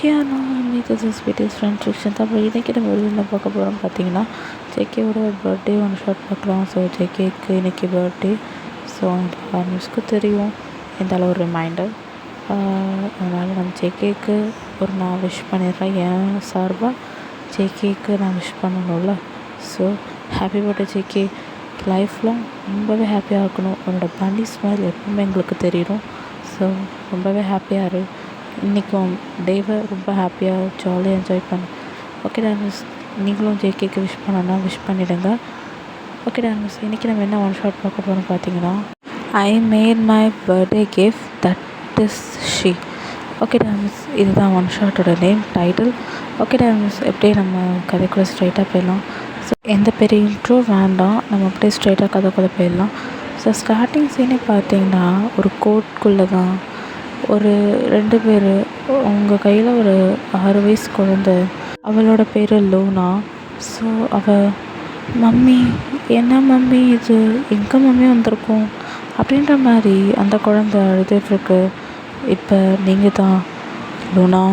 This is Sweetest Friend Fiction. அப்புறம் இன்றைக்கி நம்ம என்ன பார்க்க போகிறோம் பார்த்தீங்கன்னா, ஜேகேவோட ஒரு பர்த்டே ஒன் ஷாட் பார்க்கலாம். ஸோ ஜேகேக்கு இன்றைக்கி பர்த்டே. ஸோ நியூஸ்க்கு தெரியும் எந்த அளவு ஒரு ரிமைண்டர். அதனால் நம்ம ஜேகேக்கு ஒரு நான் விஷ் பண்ணிடுறேன். என் சார்பாக ஜேகேக்கு நான் விஷ் பண்ணணும்ல. So happy birthday JK. லைஃப்லாம் ரொம்பவே ஹாப்பியாக இருக்கணும். உன்னோட பன்னி ஸ்மைல் எப்பவுமே எங்களுக்கு தெரியணும். ஸோ ரொம்பவே ஹாப்பியாக இரு. இன்றைக்கும் டேவை ரொம்ப ஹாப்பியாக ஜாலியாக என்ஜாய் பண்ணு. ஓகே டான்ஸ், நீங்களும் ஜேகேக்கு விஷ் பண்ணணும்னா விஷ் பண்ணிவிடுங்க. ஓகே டான்ஸ், இன்றைக்கி நம்ம என்ன ஒன் ஷாட் பார்க்க போகிறோம் பார்த்தீங்கன்னா, I made my birthday gift that is she. Okay dance, இதுதான் ஒன் ஷாட்டோட நேம் டைட்டில். ஓகே டான்ஸ், எப்படியே நம்ம கதைக்குள்ளே ஸ்ட்ரைட்டாக போயிடலாம். ஸோ எந்த பெரிய இன்ட்ரோ வேண்டாம், நம்ம அப்படியே ஸ்ட்ரைட்டாக கதைக்குள்ளே போயிடலாம். ஸோ ஸ்டார்டிங் சீனே பார்த்தீங்கன்னா ஒரு கோட்குள்ளே தான் ஒரு 2 பேர், அவங்க கையில் ஒரு 6 வயசு குழந்த, அவளோட பேர் லூனா. ஸோ அவள் மம்மி, என்ன மம்மி இது, எங்கே மம்மி வந்திருக்கோம் அப்படின்ற மாதிரி அந்த குழந்த அழுதுட்டுருக்கு. இப்போ நீங்கள் தான் லூனா,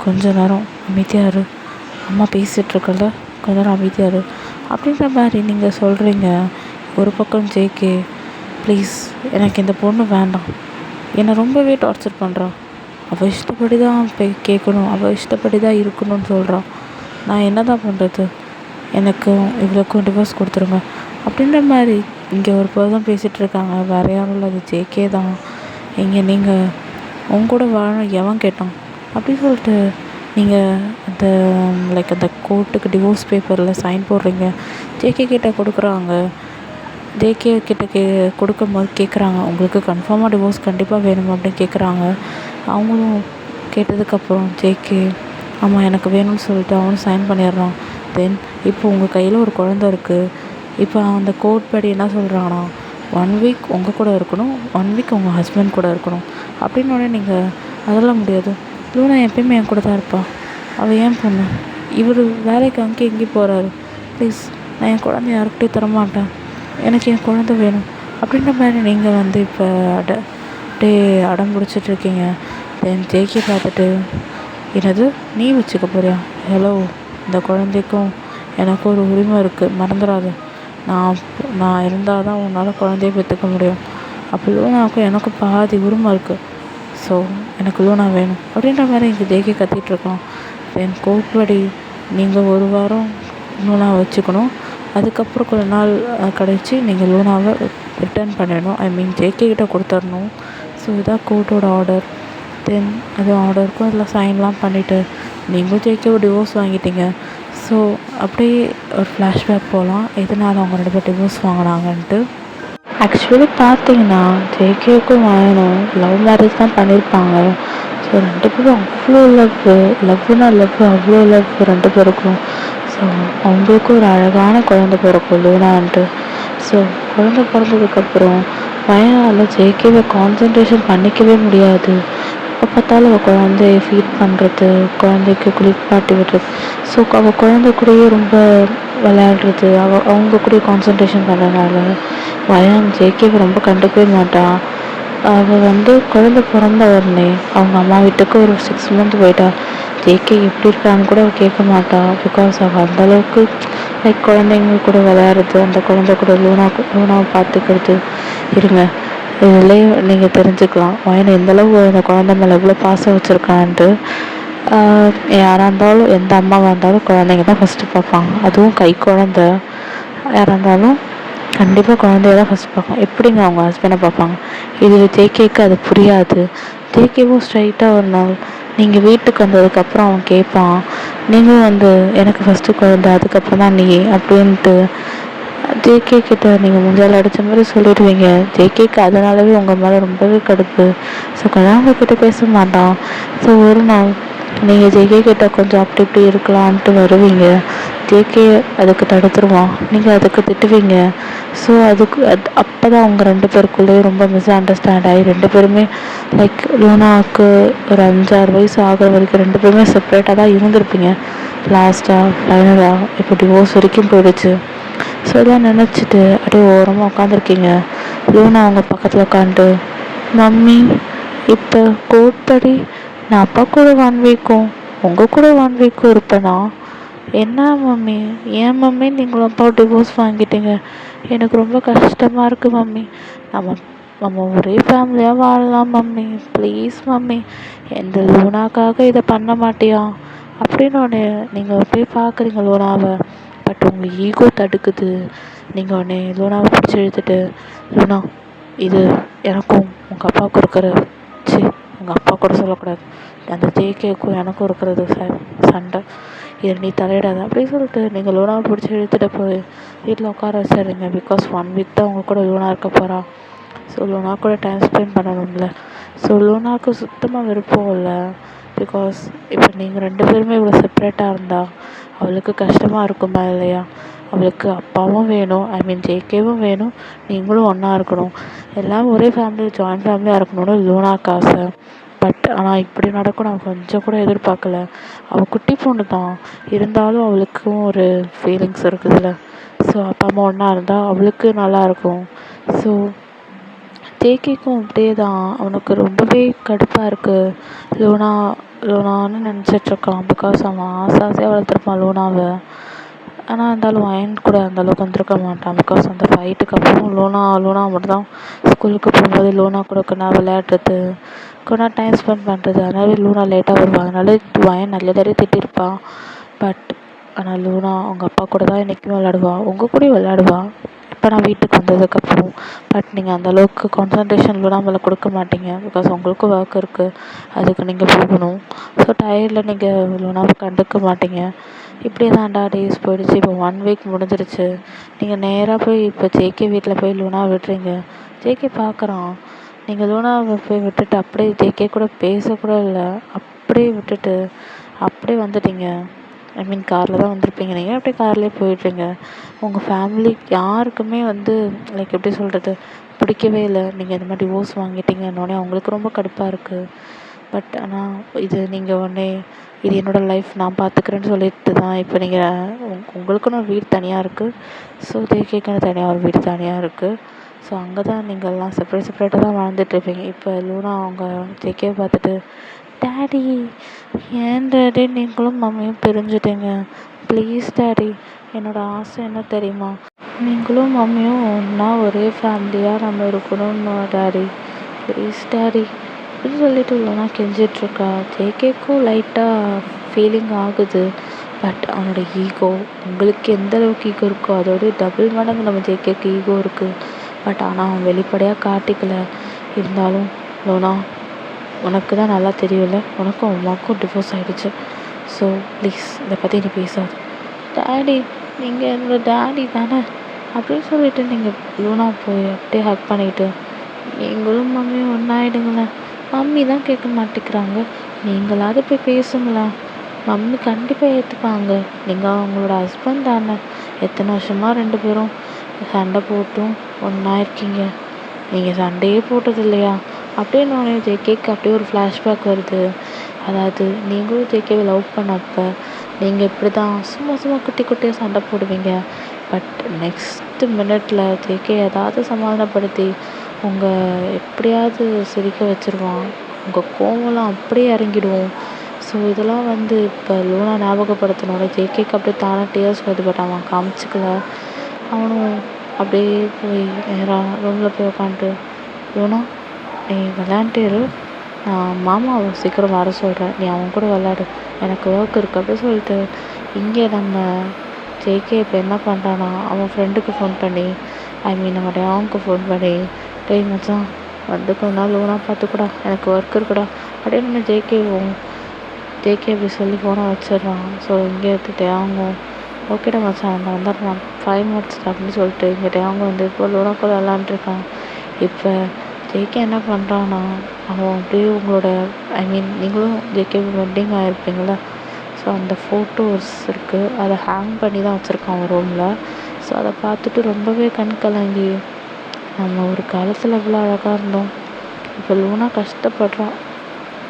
கொஞ்ச நேரம் அமைதியாக இரு, அம்மா பேசிகிட்ருக்கல, கொஞ்ச நேரம் அமைதியாக இரு அப்படின்ற மாதிரி நீங்கள் சொல்கிறீங்க. ஒரு பக்கம் ஜேகே, ப்ளீஸ் எனக்கு இந்த பொண்ணு வேண்டாம், என்னை ரொம்பவே டார்ச்சர் பண்ணுறான், அவள் இஷ்டப்படி தான் கேட்கணும், அவள் இஷ்டப்படி தான் இருக்கணும்னு சொல்கிறான், நான் என்ன தான் பண்ணுறது, எனக்கும் இவ்வளோக்கும் டிவோர்ஸ் கொடுத்துருங்க அப்படின்ற மாதிரி இங்கே ஒரு பர்சன் பேசிகிட்ருக்காங்க. வேறு யாரும் இல்லை, அது ஜேகே தான். இங்கே நீங்கள் உங்க கூட வாழணும் எவன் கேட்டான் அப்படின்னு சொல்லிட்டு நீங்கள் அந்த அந்த கோர்ட்டுக்கு டிவோர்ஸ் பேப்பரில் சைன் போடுறீங்க. ஜேகே கிட்ட கொடுக்குறாங்க. ஜேகே கிட்ட கொடுக்கும்போது கேட்குறாங்க, உங்களுக்கு கன்ஃபார்மாக டிவோர்ஸ் கண்டிப்பாக வேணும் அப்படின்னு கேட்குறாங்க. அவங்களும் கேட்டதுக்கப்புறம் ஜேகே ஆமாம் எனக்கு வேணும்னு சொல்லிட்டு அவனும் சைன் பண்ணிடுறான். தென் இப்போ உங்கள் கையில் ஒரு குழந்த இருக்குது. இப்போ அந்த கோர்ட் படி என்ன சொல்கிறாங்கன்னா, 1 வீக் உங்கள் கூட இருக்கணும், 1 வீக் உங்கள் ஹஸ்பண்ட் கூட இருக்கணும் அப்படின்னோடனே நீங்கள் அதெல்லாம் முடியாது, லூனா எப்பயுமே என் கூட தான் இருப்பாள், அவள் ஏன் பொண்ணு, இவர் வேலைக்கு அங்கேயும் இங்கேயும் போகிறாரு, ப்ளீஸ் நான் என் குழந்தை யாருக்கிட்டே தரமாட்டேன், எனக்கு என் குழந்தை வேணும் அப்படின்ற மாதிரி நீங்கள் இப்போ அடம் பிடிச்சிட்ருக்கீங்க. தென் ஜேகே பார்த்துட்டு, என்னது நீ வச்சுக்க போறியா, ஹலோ இந்த குழந்தைக்கும் எனக்கும் ஒரு உரிமை இருக்குது, மறந்துடாது, நான் இருந்தால் தான் உன்னால் குழந்தைய பெற்றுக்க முடியும், அப்போ லூனாவுக்கும் எனக்கும் பாதி உரிமை இருக்குது, ஸோ எனக்கு லூனா வேணும் அப்படின்ற மாதிரி இங்கே ஜேகே கத்திகிட்ருக்கோம். தென் கோர்ட்படி நீங்கள் 1 வாரம் லூனா வச்சுக்கணும், அதுக்கப்புறம் கொஞ்ச நாள் கழித்து நீங்கள் லூனாவை ரிட்டர்ன் பண்ணிடணும், ஐ மீன் ஜேகே கிட்ட கொடுத்துடணும். ஸோ இதான் கோர்ட்டோட ஆர்டர். தென் அது ஆர்டருக்கும் இதில் சைன்லாம் பண்ணிவிட்டு நீங்களும் ஜேகேவை டிவோர்ஸ் வாங்கிட்டீங்க. ஸோ அப்படியே ஒரு ஃப்ளாஷ்பேக் போகலாம், எதனால் அவங்க 2 பேர் டிவோர்ஸ் வாங்கினாங்கன்ட்டு. ஆக்சுவலி பார்த்தீங்கன்னா ஜேகேவுக்கும் வாங்கணும் லவ் மேரேஜ் தான் பண்ணியிருப்பாங்க. ஸோ 2 பேரும் அவ்வளோ லவ்னா அவ்வளோ லவ் 2 பேருக்கும். ஸோ அவங்களுக்கும் ஒரு அழகான குழந்தை பிறக்கும் லூனான்ட்டு. ஸோ குழந்தை பிறந்ததுக்கப்புறம் வயனால் ஜேகேவை கான்சன்ட்ரேஷன் பண்ணிக்கவே முடியாது. எப்போ பார்த்தாலும் அவள் குழந்தைய ஃபீட் பண்ணுறது, குழந்தைக்கு குளிப்பாட்டி விடுறது, ஸோ அவள் குழந்தை கூடயே ரொம்ப விளையாடுறது, அவங்க கூட கான்சன்ட்ரேஷன் பண்ணுறதுனால வயான் ஜேகேவை ரொம்ப கண்டுக்கவே மாட்டான். அவள் குழந்தை பிறந்த உடனே அவங்க அம்மா வீட்டுக்கு ஒரு 6 மந்த் போயிட்டா. ஜேகே எப்படி இருக்கான்னு கூட அவள் கேட்க மாட்டாள். பிகாஸ் அவள் அந்தளவுக்கு குழந்தைங்க கூட விளையாடுறது, அந்த குழந்தை கூட லூனாவை பார்த்துக்கிறது. இருங்க, இதுலேயே நீங்கள் தெரிஞ்சுக்கலாம் வயனை எந்தளவு அந்த குழந்தை மேலே எவ்வளோ பாசம் வச்சுருக்கான்ட்டு. யாராக இருந்தாலும் எந்த அம்மாவாக இருந்தாலும் குழந்தைங்க தான் ஃபஸ்ட்டு பார்ப்பாங்க, அதுவும் கை குழந்தை யாராக இருந்தாலும் கண்டிப்பாக குழந்தைய தான் ஃபஸ்ட் பார்ப்பாங்க. எப்படிங்க அவங்க ஹஸ்பண்டை பார்ப்பாங்க? இது ஜேகேக்கு அது புரியாது. ஜேகேவும் ஸ்ட்ரைட்டாக ஒரு நாள் நீங்கள் வீட்டுக்கு வந்ததுக்கப்புறம் அவன் கேட்பான், நீங்களும் எனக்கு ஃபஸ்ட்டு குழந்தை அதுக்கப்புறம் தான் நீ அப்படின்ட்டு ஜேகே கிட்ட நீங்கள் முஞ்சால் அடித்த மாதிரி சொல்லிடுவீங்க. ஜேகேக்கு அதனாலவே உங்கள் மேலே ரொம்பவே கடுப்பு. ஸோ அவங்க கிட்ட பேச மாட்டான். ஸோ ஒரு நாள் நீங்கள் ஜேகே கிட்ட கொஞ்சம் அப்படி இப்படி இருக்கலான்ட்டு வருவீங்க. ஜேகே அதுக்கு தடுத்துருவான், நீங்கள் அதுக்கு திட்டுவீங்க. ஸோ அப்போ தான் அவங்க 2 பேருக்குள்ளேயும் ரொம்ப மிஸ் அண்டர்ஸ்டாண்ட் ஆகி 2 பேருமே லூனாவுக்கு ஒரு 5-6 வயசு ஆகிற வரைக்கும் 2 பேருமே செப்பரேட்டாக தான் இருந்திருப்பீங்க. லாஸ்ட்டாக ஃபைனலாக இப்போ டிவோர்ஸ் வரைக்கும் போயிடுச்சு. ஸோ இதெல்லாம் நினச்சிட்டு அப்படியே ஓரமாக உட்காந்துருக்கீங்க. லூனா அவங்க பக்கத்தில் உட்காந்துட்டு, மம்மி இப்போ கோர்ட் படி நான் அப்பா கூட 1 வீக்கும் உங்கள் கூட 1 வீக் இருப்பேனா? என்ன மம்மி, ஏன் மம்மி நீங்களும் அப்பா டிவோர்ஸ் வாங்கிட்டீங்க? எனக்கு ரொம்ப கஷ்டமாக இருக்குது மம்மி. நம்ம நம்ம ஒரே ஃபேமிலியாக வாழலாம் மம்மி, ப்ளீஸ் மம்மி. எந்த லூனாக்காக இதை பண்ண மாட்டியா அப்படின்னு ஒன்று நீங்கள் போய் பார்க்குறீங்க லூனாவை. பட் உங்கள் ஈகோ தடுக்குது. நீங்கள் உடனே லூனாவை பிடிச்சி இழுத்துட்டு, லூனா இது எனக்கும் உங்கள் அப்பாவுக்கும் இருக்கிற உங்கள் அப்பா கூட சொல்லக்கூடாது, அந்த ஜேகேக்கும் எனக்கும் இருக்கிறது சண்டை, இதை நீ தலையிடாத அப்படின்னு சொல்லிட்டு நீங்கள் லூனாவை பிடிச்சி இழுத்துட்டு போய் வீட்டில் உட்கார வச்சிடுறீங்க. பிகாஸ் 1 வீக் தான் உங்கள் கூட லூனா இருக்க போகிறா. ஸோ லூனா கூட டைம் ஸ்பெண்ட் பண்ணணும்ல. ஸோ லூனாவுக்கு சுத்தமாக விருப்பம் இல்லை. பிகாஸ் இப்போ நீங்கள் 2 பேருமே இவ்வளோ செப்ரேட்டாக இருந்தால் அவளுக்கு கஷ்டமாக இருக்குமா இல்லையா? அவளுக்கு அப்பாவும் வேணும், ஐ மீன் ஜேகேவும் வேணும், நீங்களும் ஒன்றா இருக்கணும், எல்லாம் ஒரே ஃபேமிலி ஜாயின்ட் ஃபேமிலியாக இருக்கணும்னு லூனாக்கு ஆசை. பட் ஆனால் இப்படி நடக்கும் நான் கொஞ்சம் கூட எதிர்பார்க்கல. அவள் குட்டி பொண்ணு தான், இருந்தாலும் அவளுக்கும் ஒரு ஃபீலிங்ஸ் இருக்குதுல்ல. ஸோ அப்பா அம்மா ஒன்றா இருந்தால் அவளுக்கு நல்லாயிருக்கும். ஸோ ஜேகேக்கும் அப்படியே தான், அவனுக்கு ரொம்பவே கடுப்பாக இருக்குது. லூனான்னு நினச்சிட்ருக்கான். பிகாஸ் அவன் ஆசையாக வளர்த்துருப்பான் லூனாவை. ஆனால் இருந்தாலும் அயன் கூட அந்தளவுக்கு வந்திருக்க மாட்டான். பிகாஸ் அந்த ஃபைட்டுக்கு அப்புறம் லூனா மட்டும் தான் ஸ்கூலுக்கு போகும்போது லூனா கூட கொஞ்ச விளையாடுறது, கொஞ்ச டைம் ஸ்பெண்ட் பண்ணுறது. அதனால லூனா லேட்டாக வருவான். அதனால அயன் நல்ல நிறைய திட்டிருப்பான். பட் ஆனால் லூனா அவங்க அப்பா கூட தான் என்றைக்குமே விளையாடுவா, உங்கள் கூடயும் விளையாடுவா இப்போ நான் வீட்டுக்கு வந்ததுக்கப்புறம். பட் நீங்கள் அந்தளவுக்கு கான்சன்ட்ரேஷன் லூனா மேலே கொடுக்க மாட்டீங்க. பிகாஸ் உங்களுக்கும் ஒர்க் இருக்குது, அதுக்கு நீங்கள் போகணும். ஸோ டயர்டில் நீங்கள் லூனாவை கண்டுக்க மாட்டீங்க. இப்படியே தான்டா டேஸ் போயிடுச்சு. இப்போ 1 வீக் முடிஞ்சிருச்சு. நீங்கள் நேராக போய் இப்போ ஜேகே வீட்டில் போய் லூனாவை விட்டுறீங்க. ஜேகே பார்க்குறான். நீங்கள் லூனாவை போய் விட்டுட்டு அப்படியே ஜேகே கூட பேசக்கூட இல்லை, அப்படியே விட்டுட்டு அப்படியே வந்துட்டீங்க. ஐ மீன் காரில் தான் வந்திருப்பீங்க நீங்கள், அப்படியே கார்லேயே போயிடுறீங்க. உங்கள் ஃபேமிலி யாருக்குமே லைக் எப்படி சொல்கிறது, பிடிக்கவே இல்லை. நீங்கள் இந்த மாதிரி டிவோர்ஸ் வாங்கிட்டீங்கன்னொடனே அவங்களுக்கு ரொம்ப கடுப்பாக இருக்குது. பட் ஆனால் இது நீங்கள் உடனே இது என்னோடய லைஃப் நான் பார்த்துக்கிறேன்னு சொல்லிட்டு தான் இப்போ நீங்கள் உங்களுக்குன்னு ஒரு வீடு தனியாக இருக்குது. ஸோ ஜேகேக்குன்னு தனியாக ஒரு வீடு தனியாக இருக்குது. ஸோ அங்கே தான் நீங்கள்லாம் செப்பரேட்டாக தான் வாழ்ந்துட்டுருப்பீங்க. இப்போ லூனா அவங்க ஜேகேவை பார்த்துட்டு, டேடி ஏன் டேடி நீங்களும் மம்மியும் பிரிஞ்சுட்டீங்க, ப்ளீஸ் டேடி, என்னோடய ஆசை என்ன தெரியுமா, நீங்களும் மம்மியும் ஒன்றா ஒரே ஃபேமிலியாக நம்ம இருக்கணும்னு டேடி, ப்ளீஸ் டேடி அப்படின்னு சொல்லிட்டு லூனா கெஞ்சிட்ருக்கா. ஜேகேக்கும் லைட்டாக ஃபீலிங் ஆகுது. பட் அவனோட ஈகோ, உங்களுக்கு எந்த அளவுக்கு ஈகோ இருக்கோ அதோட டபுள் மடங்கு நம்ம ஜேகேக்கு ஈகோ இருக்குது. பட் ஆனால் அவன் வெளிப்படையாக காட்டிக்கல. இருந்தாலும் லூனா உனக்கு தான் நல்லா தெரியும்ல, உனக்கும் அம்மாவுக்கும் டிவோர்ஸ் ஆகிடுச்சு. ஸோ ப்ளீஸ் இதை பற்றி நீ பேசாது. டேடி நீங்கள் என்னோடய டேடி தானே அப்படின்னு சொல்லிட்டு நீங்கள் லூனா போய் அப்படியே ஹக் பண்ணிக்கிட்டு, நீங்களும் மம்மியும் ஒன்றாயிடுங்களேன், மம்மி தான் கேட்க மாட்டேங்கிறாங்க, நீங்களாவது போய் பேசுங்களேன், மம்மி கண்டிப்பாக ஏற்றுப்பாங்க, நீங்கள் அவங்களோட ஹஸ்பண்ட் தானே, எத்தனை வருஷமாக 2 பேரும் சண்டை போட்டும் ஒன்றா இருக்கீங்க, நீங்கள் சண்டையே போட்டது இல்லையா அப்படின்னு உடனே ஜேகேக்கு அப்படியே ஒரு ஃப்ளாஷ்பேக் வருது. அதாவது நீங்களும் ஜேகேவை லவ் பண்ணப்போ நீங்கள் இப்படி தான் சும்மா குட்டியாக சண்டை போடுவீங்க. பட் நெக்ஸ்ட்டு மினிட்ல ஜேகே ஏதாவது சமாதானப்படுத்தி உங்கள் எப்படியாவது சிரிக்க வச்சுருவான். உங்கள் கோவம்லாம் அப்படியே இறங்கிடுவோம். ஸோ இதெல்லாம் இப்போ லூனா ஞாபகப்படுத்தினோட ஜேகேக்கு அப்படியே தானே டீயர்ஸ் வருது. பட் அவன் காமிச்சிக்கல. அவனும் அப்படியே போய் நேராக ரூமில் போய் உட்காந்துட்டு, லூனா நீ விளையாண்டுரு, நான் மாமாவை சீக்கிரம் வர சொல்கிறேன், நீ அவன் கூட விளையாடு, எனக்கு ஒர்க் இருக்குது அப்படின்னு சொல்லிட்டு இங்கே நம்ம ஜேகே இப்போ என்ன பண்ணுறான்னா அவன் ஃப்ரெண்டுக்கு ஃபோன் பண்ணி, ஐ மீன் நம்ம டேவுக்கு ஃபோன் பண்ணி, டேய் மச்சான் வந்து கொஞ்ச நாள் லூனா பார்த்துக்கூடா, எனக்கு ஒர்க் இருக்குடா அப்படின்னு ஜேகே அப்படி சொல்லி ஃபோனை வச்சிடுறான். ஸோ இங்கே எடுத்துகிட்டு அவங்க ஓகேடா மச்சான் நான் வந்துடுறான் 5 minutes அப்படின்னு சொல்லிட்டு இங்கே டேவங்க இப்போ லூனா கூட விளாண்டுருக்கான். இப்போ ஜேகே என்ன பண்ணுறான்னா அவன் அப்படியே உங்களோட ஐ மீன் நீங்களும் ஜேகே வெட்டிங் ஆகிருப்பீங்கள, ஸோ அந்த ஃபோட்டோஸ் இருக்குது, அதை ஹேங் பண்ணி தான் வச்சுருக்கான் அவன் ரூமில். ஸோ அதை பார்த்துட்டு ரொம்பவே கண் கலங்கி, நம்ம ஒரு காலத்தில் எவ்வளோ அழகாக இருந்தோம், இப்போ லூனா கஷ்டப்படுறான்,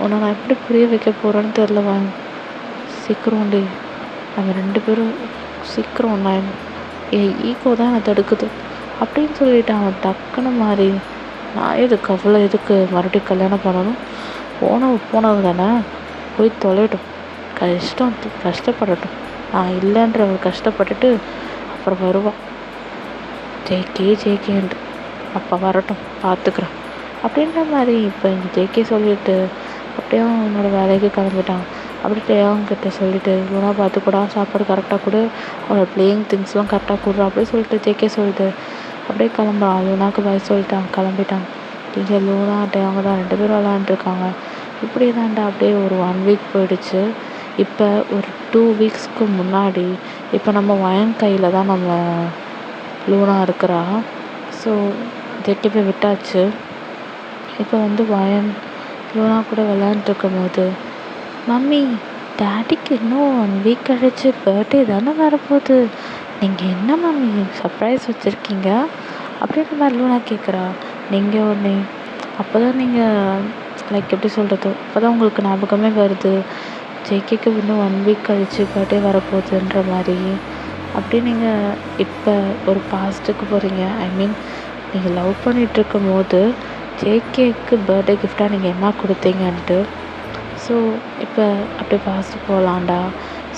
உன்னை நான் எப்படி புரிய வைக்க போகிறேன்னு தெரிலவா, சீக்கிரம் நம்ம 2 பேரும் சீக்கிரம் ஒன்றாயிடும், என் ஈகோ தான் என்னை தடுக்குது அப்படின்னு சொல்லிட்டு அவன் டக்குன்னு மாறி, நான் எதுக்கு மறுபடியும் கல்யாணம் பண்ணணும், போனது தானே போய் தொலைட்டும், கஷ்டப்படட்டும். நான் இல்லைன்ற ஒரு கஷ்டப்பட்டுட்டு அப்புறம் வருவான். ஜேகேன்ட்டு அப்போ வரட்டும், பார்த்துக்குறேன் அப்படின்ற மாதிரி. இப்போ இந்த ஜேகே சொல்லிட்டு அப்படியே அவனோட வேலைக்கு கிளம்பிட்டான். அப்படியே அவங்ககிட்ட சொல்லிட்டு லூனா பார்த்துக்கூடா, சாப்பாடு கரெக்டாக கொடு, அவனோட பிளேயிங் திங்ஸ்லாம் கரெக்டாக கொடுறா அப்படின்னு சொல்லிட்டு ஜேகே சொல்லிட்டு அப்படியே கிளம்புறான். லூனாவுக்கு பாய் சொல்லிட்டான், கிளம்பிட்டான். இங்கே லூனா அவங்க தான் 2 பேரும் விளாண்டுருக்காங்க. இப்படி தான்டா அப்படியே ஒரு 1 வீக் போயிடுச்சு. இப்போ ஒரு 2 வீக்ஸ்க்கு முன்னாடி இப்போ நம்ம வயன் கையில் தான் நம்ம லூனா இருக்கிறா. ஸோ ஜேகே போய் விட்டாச்சு. இப்போ வயன் லூனா கூட விளையாண்டுருக்கும் போது, மம்மி டேடிக்கு இன்னும் 1 வீக் கழிச்சு பர்த்டே தானே வரப்போகுது, நீங்கள் என்ன மம்மி சர்ப்ரைஸ் வச்சுருக்கீங்க அப்படின்ற மாதிரி லூனா கேட்குறா. நீங்கள் ஒன்று அப்போ தான் நீங்கள் லைக் எப்படி சொல்கிறது, அப்போ தான் உங்களுக்கு ஞாபகமே வருது ஜேகேக்கு இன்னும் 1 வீக் கழிச்சு பர்த்டே வரப்போகுதுன்ற மாதிரி. அப்படி நீங்கள் இப்போ ஒரு பாஸ்ட்டுக்கு போகிறீங்க. ஐ மீன் நீங்கள் லவ் பண்ணிகிட்ருக்கும் போது ஜேகேக்கு பர்த்டே கிஃப்டாக நீங்கள் என்ன கொடுத்தீங்கன்ட்டு. ஸோ இப்போ அப்படியே பாஸ்ட்டு போகலான்டா.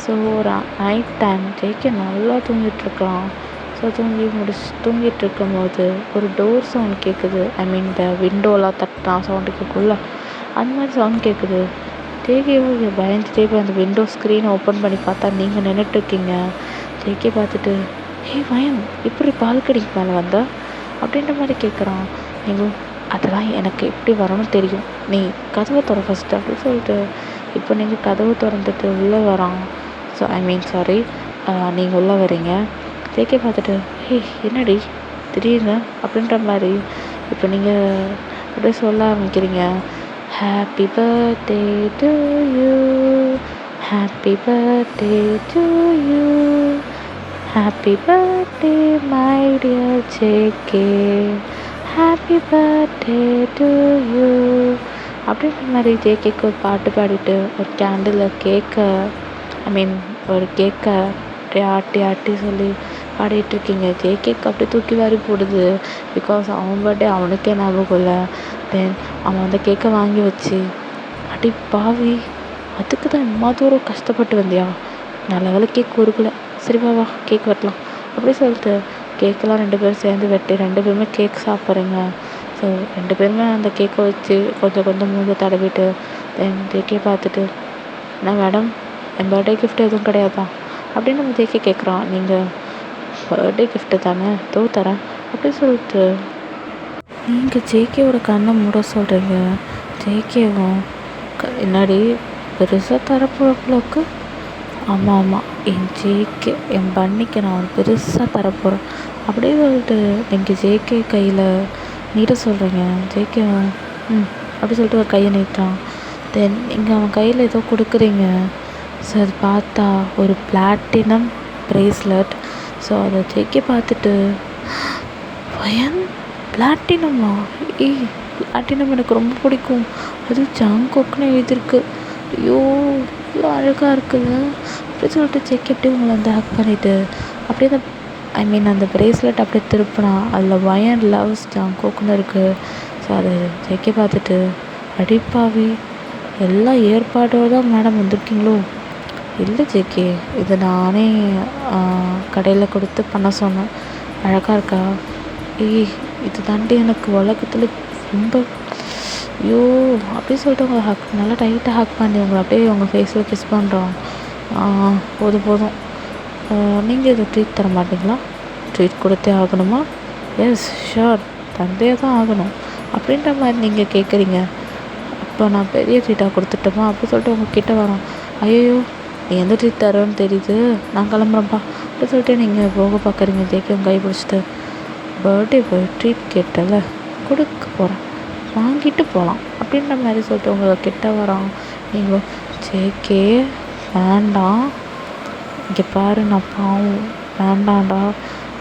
ஸோ ஒரு நைட் டைம் ஜேகே நல்லா தூங்கிட்டுருக்கான். ஸோ தூங்கிட்டுருக்கும் போது ஒரு டோர் சவுண்ட் கேட்குது. ஐ மீன் இந்த விண்டோலாம் தட்டினா சவுண்டு கேட்கும்ல, அந்த மாதிரி சவுண்ட் கேட்குது. ஜேகேவும் பயந்துட்டே போய் அந்த விண்டோ ஸ்க்ரீனை ஓப்பன் பண்ணி பார்த்தா நீங்கள் நின்றுட்டுருக்கீங்க. ஜேகே பார்த்துட்டு, ஹே வயன் இப்படி பால்கனிக்கு மேலே வந்தா அப்படின்ற மாதிரி கேட்குறான். நீங்கள் அதெல்லாம் எனக்கு எப்படி வரணும்னு தெரியும், நீ கதவை திற ஃபஸ்ட்டு அப்படின்னு சொல்லிட்டு இப்போ நீங்கள் கதவை திறந்துட்டு உள்ளே வரான். ஸோ ஐ மீன் சாரி, நீங்கள் உள்ளே வரீங்க. ஜேகே பார்த்துட்டு, ஹே என்னடி திடீர்னு அப்படின்ற மாதிரி இப்போ நீங்கள் அப்படியே சொல்ல ஆரம்பிக்கிறீங்க. Happy birthday to you, happy birthday to you, happy birthday my dear JK, happy birthday to you அப்படின்ற மாதிரி ஜேகேக்கு ஒரு பாட்டு பாடிட்டு ஒரு கேண்டிலில் கேக்கை ஐ மீன் ஒரு கேக்கை அப்படியே ஆட்டி ஆட்டி சொல்லி பாடிட்டுருக்கீங்க. ஜேகேக்கு அப்படியே தூக்கி வாரி போடுது. பிகாஸ் அவன் பர்த்டே அவனுக்கே ஞாபகம் இல்லை. தென் அவன் அந்த கேக்கை வாங்கி வச்சு, அடி பாவி அதுக்கு தான் இம்மா தூரம் கஷ்டப்பட்டு வந்தியா, நல்ல வேலை கேக் உருகலை, சரி வா கேக் வெட்டலாம் அப்படி சொல்லிட்டு கேக்கெல்லாம் 2 பேரும் சேர்ந்து வெட்டி 2 பேருமே கேக் சாப்பிட்றீங்க. ஸோ 2 பேருமே அந்த கேக்கை வச்சு கொஞ்சம் மூஞ்ச தடவிட்டு தென் ஜேகே பார்த்துட்டு, என்ன மேடம் என் பர்த்டே கிஃப்ட் எதுவும் கிடையாதா அப்படின்னு நம்ம ஜேகே கேட்குறான். நீங்கள் பர்த்டே கிஃப்ட்டு தானே தரேன் அப்படின்னு சொல்லிட்டு நீங்கள் ஜேகேவோட கண்ணை மூட சொல்கிறீங்க. ஜேகேவும் என்னடி பெருசாக தரப்போகிறப்பளவுக்கு, ஆமாம் என் ஜேகே என் பன்னிக்கு நான் பெருசாக தரப்போகிறேன் அப்படியே சொல்லிட்டு நீங்கள் ஜேகே கையில் நீட்ட சொல்கிறீங்க. ஜேகே அப்படி சொல்லிட்டு ஒரு கையை நீட்டான். தென் நீங்கள் அவன் கையில் ஏதோ கொடுக்குறீங்க. ஸோ அது பார்த்தா ஒரு பிளாட்டினம் ப்ரேஸ்லெட். ஸோ அதை ஜேகே பார்த்துட்டு, வயன் பிளாட்டினம்மா, பிளாட்டினம் எனக்கு ரொம்ப பிடிக்கும், அதுவும் ஜாங்கோக்குன்னு எழுதியிருக்கு, ஐயோ இவ்வளோ அழகாக இருக்குல்ல அப்படி சொல்லிட்டு ஜேகே அப்படியே உங்களை ஹக் பண்ணிவிட்டு அப்படியே அந்த ஐ மீன் அந்த ப்ரேஸ்லெட் அப்படியே திருப்பினா அதில் வயன் லவ்ஸ் ஜாங்கோக்குன்னு இருக்குது. ஸோ அதை ஜேகே பார்த்துட்டு, அடிப்பாவி எல்லா ஏற்பாடோடு தான் மேடம் வந்திருக்கீங்களோ. இல்லை ஜேகே, இது நானே கடையில் கொடுத்து பண்ண சொன்னேன், அழகாக இருக்கா, இது தாண்டி எனக்கு உலகத்தில் ரொம்ப ஐயோ அப்படி சொல்லிட்டு உங்களை ஹக் நல்லா டைட்டாக ஹக் பண்ணி உங்களை அப்படியே உங்கள் ஃபேஸில் கிஸ் பண்ணுறோம். போதும் நீங்கள் இதை ட்ரீட் தர மாட்டிங்களா, ட்ரீட் கொடுத்தே ஆகணுமா, எஸ் ஷோர் தந்தே தான் ஆகணும் அப்படின்ற மாதிரி நீங்கள் கேட்குறீங்க. அப்போ நான் பெரிய ட்ரீட்டாக கொடுத்துட்டோமா அப்படி சொல்லிட்டு உங்கள் கிட்டே வரோம். ஐயோ நீ எந்த ட்ரீட் தரோன்னு தெரியுது, நான் கிளம்புறேன்ப்பா அப்படி சொல்லிட்டு நீங்கள் போக பார்க்குறீங்க. ஜேகே உங்கள் கை பிடிச்சிட்டு, பர்த்டே போய் ட்ரீட் கேட்டல கொடுக்க போகிறேன், வாங்கிட்டு போகலாம் அப்படின்ற மாதிரி சொல்லிட்டு உங்களை கிட்ட வரோம். நீங்கள் ஜேகே வேண்டாம், இங்கே பாரு நான் பாவம் வேண்டாம்டா,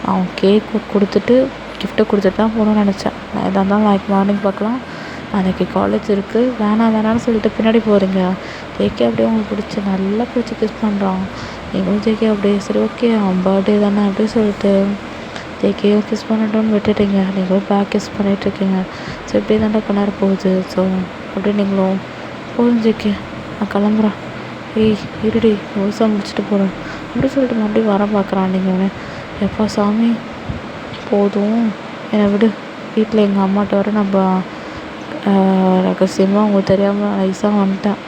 அவன் கேக்கு கொடுத்துட்டு கிஃப்ட்டை கொடுத்துட்டு தான் போகணும்னு நினச்சேன். நான் எதாக இருந்தாலும் நாளைக்கு மார்னிங் பார்க்கலாம், அன்றைக்கி காலேஜ் இருக்குது, வேணாம்னு சொல்லிட்டு பின்னாடி போகிறீங்க. ஜேகே அப்படியே உங்களுக்கு பிடிச்சி நல்லா பிடிச்சி கிஸ் பண்ணுறான். நீங்களும் ஜேகே அப்படியே சரி ஓகே அவன் பர்த்டே தானே அப்படி சொல்லிட்டு ஜேகேயும் கிஸ் பண்ணிட்டோன்னு விட்டுட்டீங்க. நீங்களும் பேக் கிஸ் பண்ணிகிட்ருக்கீங்க. ஸோ இப்படியே தாண்டா கொண்டாட போகுது. ஸோ அப்படியே நீங்களும் போதும் ஜேகே நான் கிளம்புறேன், ஏய் இருடி முழுசாக முடிச்சுட்டு போகிறேன் அப்படி சொல்லிட்டு மறுபடியும் வர பார்க்குறான். நீங்கள் எப்பா சாமி போதும் என்னை விடு, வீட்டில் எங்கள் அம்மாட்ட வர நம்ம ரகசியமாக அவங்களுக்கு தெரியாமல் நைஸாக வந்துட்டேன்.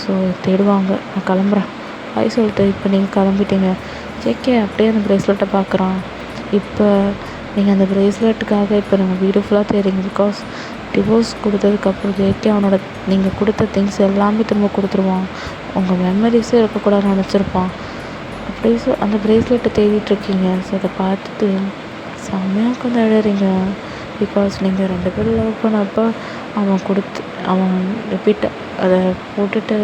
ஸோ தேடுவாங்க, நான் கிளம்புறேன் பாய் சொல்லிட்டு இப்போ நீங்கள் கிளம்பிட்டீங்க. ஜேகே அப்படியே அந்த ப்ரேஸ்லெட்டை பார்க்குறான். இப்போ நீங்கள் அந்த ப்ரேஸ்லெட்டுக்காக இப்போ நம்ம வீடு ஃபுல்லாக தேடுறீங்க. பிகாஸ் டிவோர்ஸ் கொடுத்ததுக்கப்புறம் ஜேகே அவனோட நீங்கள் கொடுத்த திங்ஸ் எல்லாமே திரும்ப கொடுத்துருவான். உங்கள் மெமரிஸே இருக்கக்கூடாதுன்னு நினச்சிருப்பான். அப்படியே அந்த ப்ரேஸ்லெட்டை தேடிட்டுருக்கீங்க. ஸோ அதை பார்த்துட்டு செம்மையாக உட்காந்து அழறீங்க. பிகாஸ் நீங்கள் 2 பேரும் லவ் பண்ணப்போ அவன் ரிப்பீட் அதை போட்டுட்டு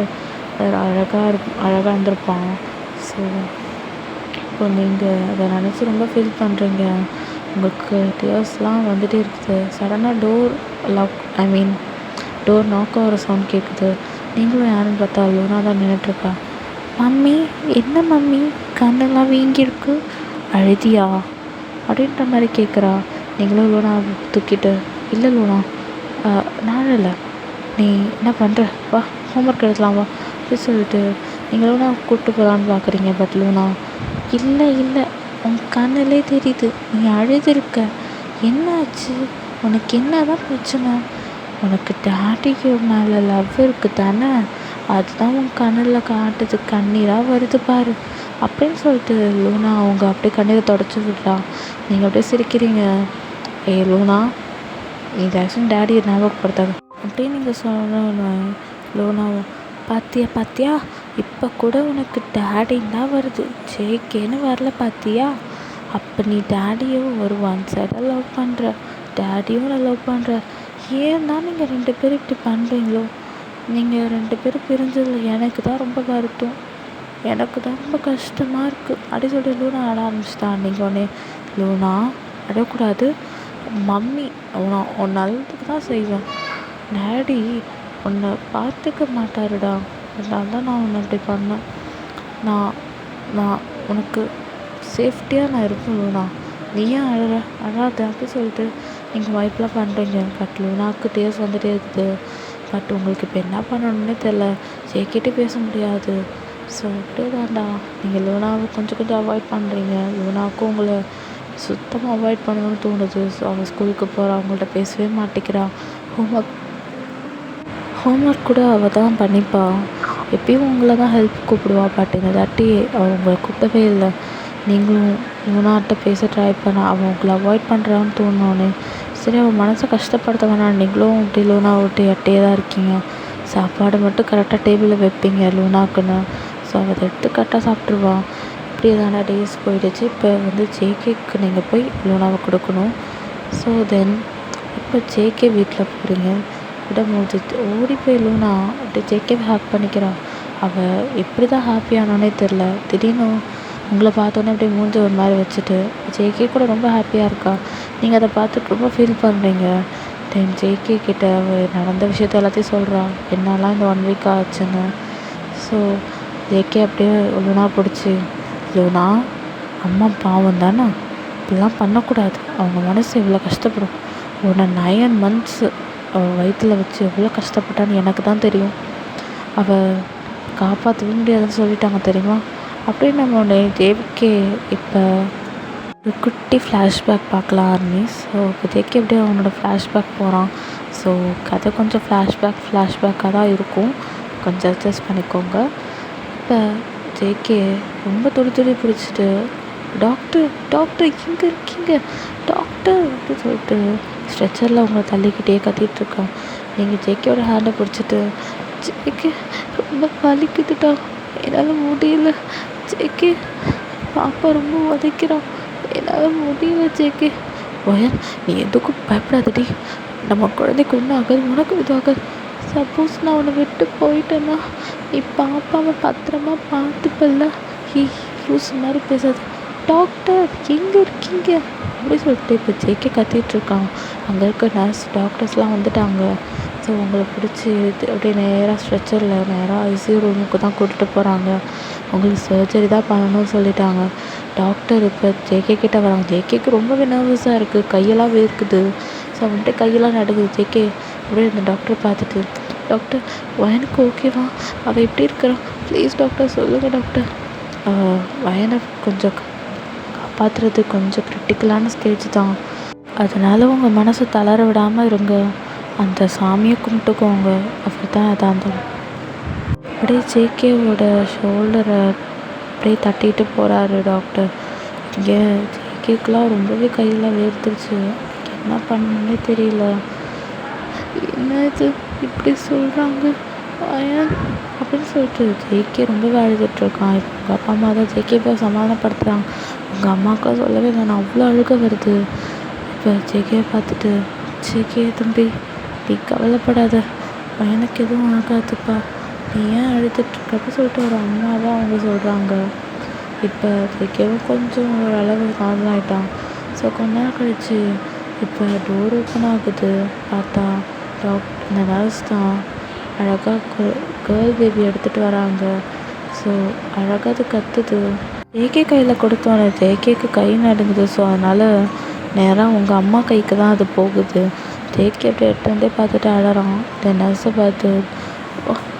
அழகாக இருந்திருப்பான். ஸோ இப்போ நீங்கள் அதை நினச்சி ரொம்ப ஃபீல் பண்ணுறீங்க. உங்களுக்கு டியர்ஸ்லாம் வந்துகிட்டே இருக்குது. சடனாக டோர் நாக் ஆகிற சவுண்ட் கேட்குது. நீங்களும் யாருன்னு பார்த்தா லூனா தான் நின்றுட்டுருக்கா. மம்மி என்ன மம்மி கண்ணெல்லாம் வீங்கியிருக்கு, அழுதியா அப்படின்ற மாதிரி கேட்குறா. நீங்களும் லூனா தூக்கிட்டு இல்லை லூனா நான் இல்லை, நீ என்ன பண்ணுற, வா ஹோம்ஒர்க் எழுதலாம் வா அப்படி சொல்லிட்டு நீங்கள் லூனா கூப்பிட்டு போகலான்னு பார்க்குறீங்க. பட் லூனா இல்லை உன் கண்ணிலே தெரியுது நீ அழுதுருக்க, என்னாச்சு உனக்கு, என்ன தான் பிரச்சனை, உனக்கு டாடிக்கு மேலே லவ் இருக்குது தானே, அதுதான் உன் கண்ணில் காட்டுது, கண்ணீராக வருது பாரு அப்படின்னு சொல்லிட்டு லூனா அவங்க அப்படியே கண்ணீரை தொடச்சி விட்றா. நீங்கள் அப்படியே சிரிக்கிறீங்க. லூனா இது ஆக்சுவலி டேடியை ஞாபகப்படுத்தாது அப்படின்னு நீங்கள் சொன்ன லூனாவை பாத்தியா இப்போ கூட உனக்கு டேடின்னு தான் வருது, ஜேகேன்னு வரல பார்த்தியா, அப்போ நீ டேடியும் ஒரு ஒன் சைடாக லவ் பண்ணுற, டேடியும் நான் லவ் பண்ணுற, ஏன் தான் நீங்கள் 2 பேரும் இப்படி பண்ணுறீங்களோ, நீங்கள் 2 பேரும் பிரிஞ்சதில் எனக்கு தான் ரொம்ப வருத்தம், எனக்கு தான் ரொம்ப கஷ்டமாக இருக்குது அப்படி சொல்லிட்டு லூனா ஆட ஆரம்பிச்சிட்டான். நீங்கள் உடனே லூனா அழக்கூடாது, மம்மி உன் நல்லதுக்கு தான் செய்வேன், டேடி உன்னை பார்த்துக்க மாட்டாருடா, அதனால தான் நான் உன்னை அப்படி பண்ணேன், நான் உனக்கு சேஃப்டியாக நான் இருப்பேன் லூனா, நீ ஏன் அழாத அப்படி சொல்லிட்டு நீங்கள் வாய்ப்பெலாம் பண்ணுறீங்க. பட் லூனாவுக்கு டேஸ் வந்துகிட்டே இருக்குது. பட் உங்களுக்கு இப்போ என்ன பண்ணணுன்னே தெரில, ஜேகிட்டே பேச முடியாது. ஸோ அப்படியே தான்டா நீங்கள் லூனாவை கொஞ்சம் அவாய்ட் பண்ணுறீங்க. லூனாவுக்கும் உங்களை சுத்தமாக அவாய்ட் பண்ணணும்னு தோணுது. ஸோ அவள் ஸ்கூலுக்கு போகிறா, அவங்கள்ட்ட பேசவே மாட்டேங்கிறா, ஹோம்ஒர்க் கூட அவள் தான் பண்ணிப்பா, எப்பயும் உங்களை தான் ஹெல்ப் கூப்பிடுவா. பட் இந்த தாட்டி அவள் உங்களை கூப்பிடவே இல்லை. நீங்களும் லூனாட்ட பேச ட்ரை பண்ண அவள் உங்களை அவாய்ட் பண்ணுறான்னு தோணுனோடனே சரி அவள் மனசை கஷ்டப்படுத்த வேணாம், நீங்களும் இப்படி லூனா விட்டு எட்டையே தான் இருக்கீங்க, சாப்பாடு மட்டும் கரெக்டாக டேபிளில் வைப்பீங்க லூனாக்குன்னு. ஸோ அவள் அதை எடுத்து கரெக்டாக சாப்பிட்ருவான். இப்படி தானே டேஸ் போயிடுச்சு. இப்போ ஜேகேக்கு நீங்கள் போய் லூனாவை கொடுக்கணும். ஸோ தென் இப்போ ஜேகே வீட்டில் போகிறீங்க, விடும்போது ஓடி போய் லூனா அப்படி ஜேகேவை ஹேக் பண்ணிக்கிறான். அவள் எப்படி தான் ஹாப்பியானோன்னே தெரில, திடீர்னு உங்களை பார்த்தோன்னே அப்படியே மூஞ்சி ஒரு மாதிரி வச்சுட்டு ஜேகே கூட ரொம்ப ஹாப்பியாக இருக்கா. நீங்கள் அதை பார்த்துட்டு ரொம்ப ஃபீல் பண்ணுறீங்க. தென் ஜேகே கிட்ட அவள் நடந்த விஷயத்த எல்லாத்தையும் சொல்கிறான், என்னெல்லாம் இந்த 1 வீக் ஆச்சுன்னு. ஸோ ஜேகே அப்படியே லூனா பிடிச்சி, லூனா அம்மா பாவம் தானே, இப்படிலாம் பண்ணக்கூடாது, அவங்க மனசு எவ்வளோ கஷ்டப்படும், உன்னை 9 months அவள் வயிற்றில் வச்சு எவ்வளோ கஷ்டப்பட்டான்னு எனக்கு தான் தெரியும், அவள் காப்பாற்றவே முடியாதுன்னு சொல்லிட்டாங்க தெரியுமா அப்படின்னு நம்ம ஒன்று ஜேகே இப்போ ஒரு குட்டி ஃப்ளாஷ்பேக் பார்க்கலாம் ஆர்மி. ஸோ இப்போ ஜேகே அப்படியே அவனோட ஃப்ளாஷ்பேக் போகிறான். ஸோ கதை கொஞ்சம் ஃப்ளாஷ்பேக்காக தான் இருக்கும், கொஞ்சம் அட்ஜஸ்ட் பண்ணிக்கோங்க. இப்போ ஜேகே ரொம்ப துடி பிடிச்சிட்டு டாக்டர் இங்கே இருக்கீங்க டாக்டர் அப்படின்னு சொல்லிட்டு ஸ்ட்ரெச்சரில் அவங்கள தள்ளிக்கிட்டே கத்திகிட்ருக்கான். நீங்கள் ஜேகேயோட ஹேண்டை பிடிச்சிட்டு ஜேகே ரொம்ப வலிக்குதுடா, என்னால் முடியல ஜேகே, பாப்பா ரொம்ப உதைக்கிறான், என்னால் முடியல ஜேகே. ஒயன் நீ எதுக்கும் பயப்படாதடி, நம்ம குழந்தைக்கு ஒன்றும் ஆகாது, உனக்கு இது ஆகாது, சப்போஸ் நான் உன்னை விட்டு போயிட்டேன்னா நீ பாப்பாவை பத்திரமா பார்த்துப்பல்ல, லூஸ் மாதிரி பேசாது, டாக்டர் எங்கே இருக்கீங்க அப்படி சொல்லிட்டு இப்போ ஜேகே கத்திகிட்ருக்கான். அங்கே இருக்க நர்ஸ் டாக்டர்ஸ்லாம் வந்துட்டாங்க. ஸோ உங்களை பிடிச்சி அப்படியே நேராக ஸ்ட்ரெச்சரில் நேராக ஐசியூ ரூமுக்கு தான் கூட்டிகிட்டு போகிறாங்க. உங்களுக்கு சர்ஜரி தான் பண்ணணும்னு சொல்லிட்டாங்க. டாக்டர் இப்போ ஜேகே கிட்டே வராங்க. ஜேகேக்கு ரொம்பவே நர்வஸாக இருக்குது, கையெல்லாம் வேர்க்குது. ஸோ வந்துட்டு கையெல்லாம் நடுக்குது. ஜேகே அப்படியே இந்த டாக்டரை பார்த்துட்டு டாக்டர் வயனுக்கு ஓகேவா? அவள் எப்படி இருக்கிறா? ப்ளீஸ் டாக்டர் சொல்லுங்கள் டாக்டர். வயனை கொஞ்சம் காப்பாற்றுறது கொஞ்சம் கிரிட்டிக்கலான ஸ்டேஜ் தான். அதனால் உங்கள் மனசை தளர விடாமல் இருங்க. அந்த சாமியை கும்பிட்டுக்கோங்க. அப்படி தான் அதாக இருந்தாலும். அப்படியே ஜேகேவோட ஷோல்டரை அப்படியே தட்டிட்டு போகிறாரு டாக்டர். இங்கே ஜேகேக்கெலாம் ரொம்பவே கையெல்லாம் வேர்த்துருச்சு. என்ன பண்ணணுன்னே தெரியல. என்ன இது இப்படி சொல்கிறாங்க வயன் அப்படின்னு சொல்லிட்டு ஜேகே ரொம்பவே அழுதுட்ருக்கான். இப்போ உங்கள் அப்பா அம்மா தான் ஜேகே போய் சமாதானப்படுத்துகிறாங்க. உங்கள் அம்மாவுக்கு சொல்லவே வேணாம், அவ்வளோ அழுக வருது. இப்போ ஜேகேவை பார்த்துட்டு, ஜேகே தம்பி நீ கவலைப்படாத, பையனுக்கு எதுவும் ஆகாதுப்பா, நீ ஏன் அழுதுட்ருக்கப்ப சொல்லிட்டு ஒரு அம்மாவாக அவங்க சொல்கிறாங்க. இப்போ ஜேகேவும் கொஞ்சம் ஓரளவு நார்மல் ஆகிட்டான். ஸோ கொஞ்ச நேரம் கழிச்சு இப்போ டோர் ஓப்பன் ஆகுது. பார்த்தா இந்த நர்ஸ் தான் அழகாக கேர்ள் பேபி எடுத்துகிட்டு வராங்க. ஸோ அழகாக அது கத்துது. ஜேகே கையில் கொடுத்தோன்னே ஜேகேக்கு கை நடுங்குது. ஸோ அதனால் நேராக உங்கள் அம்மா கைக்கு தான் அது போகுது. ஜேகே அப்படி எடுத்துகிட்டே பார்த்துட்டு அழறான். இந்த நர்ஸை பார்த்து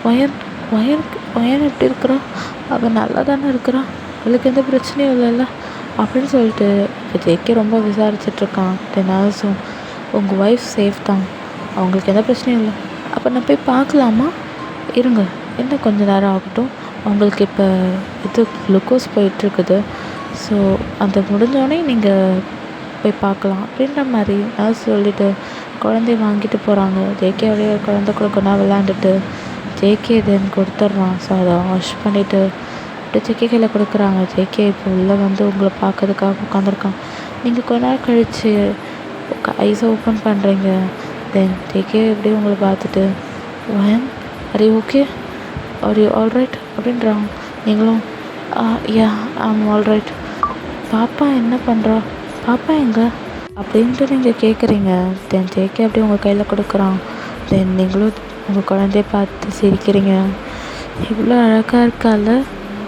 வயன் எப்படி இருக்கிறான்? அவன் நல்லா தானே இருக்கிறான், அவளுக்கு எந்த பிரச்சனையும் இல்லைல்ல அப்படின்னு சொல்லிட்டு இப்போ ஜேகே ரொம்ப விசாரிச்சிட்ருக்கான். இந்த நர்ஸும் உங்கள் ஒய்ஃப் சேஃப் தான், அவங்களுக்கு எந்த பிரச்சனையும் இல்லை. அப்போ நான் போய் பார்க்கலாமா? இருங்க, இன்னும் கொஞ்சம் நேரம் ஆகட்டும். அவங்களுக்கு இப்போ இது குளுக்கோஸ் போயிட்டுருக்குது. ஸோ அந்த முடிஞ்சோடனே நீங்கள் போய் பார்க்கலாம் அப்படின்ற மாதிரி நர்ஸ் சொல்லிவிட்டு குழந்தைய வாங்கிட்டு போகிறாங்க. ஜேகேவுடைய குழந்தை கூட கொண்டா விளாண்டுட்டு ஜேகே தென் கொடுத்துட்றான். ஸோ அதை வாஷ் பண்ணிவிட்டு அப்படியே ஜேகே கையில் கொடுக்குறாங்க. ஜேகே இப்போ உள்ளே வந்து உங்களை பார்க்கறதுக்காக உட்காந்துருக்கான். நீங்கள் கொஞ்ச நேரம் கழித்து ஐஸை ஓப்பன் பண்ணுறீங்க. தென் ஜேகே எப்படியே உங்களை பார்த்துட்டு why are you okay, are you alright அப்படின்றாங்க. நீங்களும் யா ஐம் ஆல்ரைட். பாப்பா என்ன பண்ணுறா, பாப்பா எங்கே அப்படின்ட்டு நீங்கள் கேட்குறீங்க. தென் ஜேகே அப்படியே உங்கள் கையில் கொடுக்குறான். தென் நீங்களும் உங்கள் குழந்தைய பார்த்து சிரிக்கிறீங்க. இவ்வளோ அழகாக இருக்கால,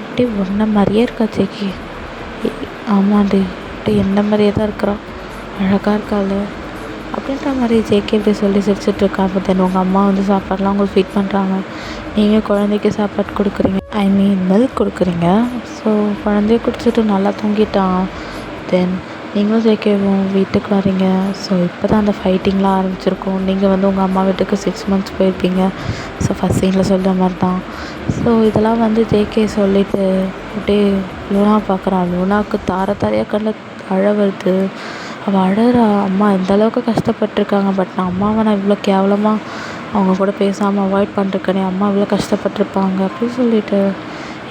அப்படியே ஒன்றை மாதிரியே இருக்கா ஜேகே. ஆமாண்டி, அப்படியே என்ன மாதிரியே தான் இருக்கிறான், அழகாக இருக்கால அப்படின்ற மாதிரி ஜேகே இப்படி சொல்லி சிரிச்சிட்ருக்காங்க. தென் உங்கள் அம்மா வந்து சாப்பாடெலாம் உங்களுக்கு ஃபீட் பண்ணுறாங்க. நீங்கள் குழந்தைக்கு சாப்பாடு கொடுக்குறீங்க, ஐ மீன் மில்க் கொடுக்குறீங்க. ஸோ குழந்தைய குடிச்சிட்டு நல்லா தூங்கிட்டான். தென் நீங்களும் ஜேகேவும் வீட்டுக்கு வரீங்க. ஸோ இப்போ தான் அந்த ஃபைட்டிங்லாம் ஆரம்பிச்சிருக்கும். நீங்கள் வந்து உங்கள் அம்மா வீட்டுக்கு 6 months போயிருப்பீங்க. ஸோ ஃபஸ்ட் சீனில் சொல்கிற மாதிரி தான். ஸோ இதெல்லாம் வந்து ஜேகே சொல்லிவிட்டு அப்படியே லூனா பார்க்குறான். லூனாவுக்கு தாரையாக கண்ணில் அழ வருது. அவள் அழறா, அம்மா எந்த அளவுக்கு கஷ்டப்பட்டிருக்காங்க, பட் நான் அம்மாவை நான் இவ்வளோ கேவலமாக அவங்க கூட பேசாமல் அவாய்ட் பண்ணிருக்கேனே, அம்மா இவ்வளோ கஷ்டப்பட்டிருப்பாங்க அப்படின்னு சொல்லிட்டு